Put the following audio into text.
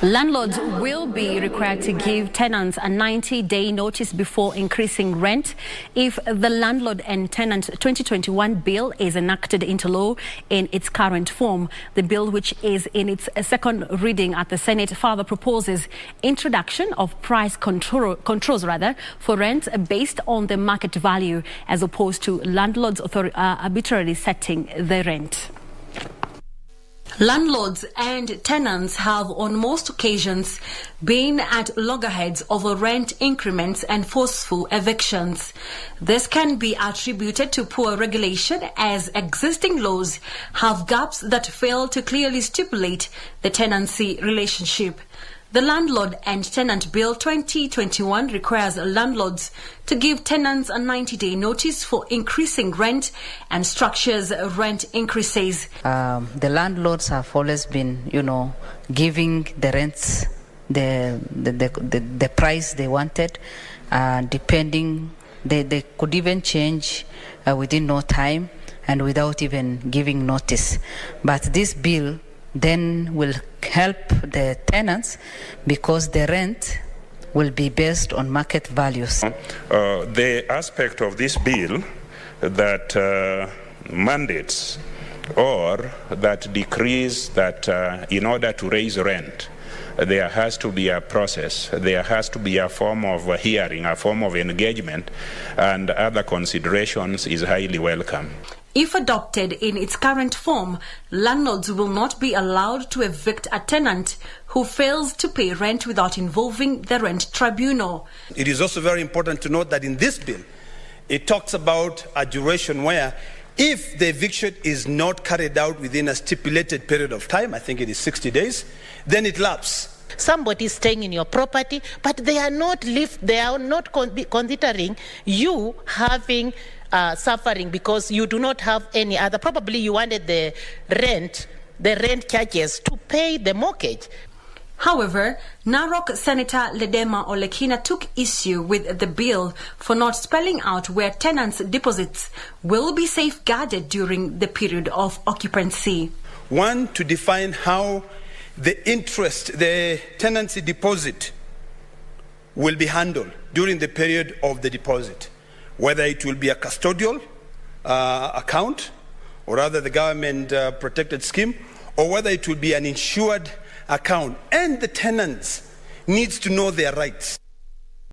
Landlords will be required to give tenants a 90-day notice before increasing rent if the Landlord and Tenant 2021 bill is enacted into law in its current form. The bill, which is in its second reading at the Senate, further proposes introduction of price controls for rent based on the market value, as opposed to landlords arbitrarily setting the rent. Landlords and tenants have on most occasions been at loggerheads over rent increments and forceful evictions. This can be attributed to poor regulation, as existing laws have gaps that fail to clearly stipulate the tenancy relationship. The Landlord and Tenant Bill 2021 requires landlords to give tenants a 90-day notice for increasing rent and structures rent increases. The landlords have always been, giving the rents the price they wanted, depending. They could even change within no time and without even giving notice. But this bill then will help the tenants because the rent will be based on market values. The aspect of this bill that mandates or that decrees that in order to raise rent, there has to be a process, there has to be a form of hearing, a form of engagement, and other considerations is highly welcome. If adopted in its current form, landlords will not be allowed to evict a tenant who fails to pay rent without involving the rent tribunal. It is also very important to note that in this bill, it talks about a duration where if the eviction is not carried out within a stipulated period of time, I think it is 60 days, then it lapses. Somebody is staying in your property, but they are not considering you having suffering because you do not have any other. Probably you wanted the rent charges to pay the mortgage. However, Narok Senator Ledema Olekina took issue with the bill for not spelling out where tenants' deposits will be safeguarded during the period of occupancy. One, to define how the tenancy deposit will be handled during the period of the deposit, whether it will be a custodial account, or rather the government protected scheme, or whether it will be an insured account. And the tenants needs to know their rights.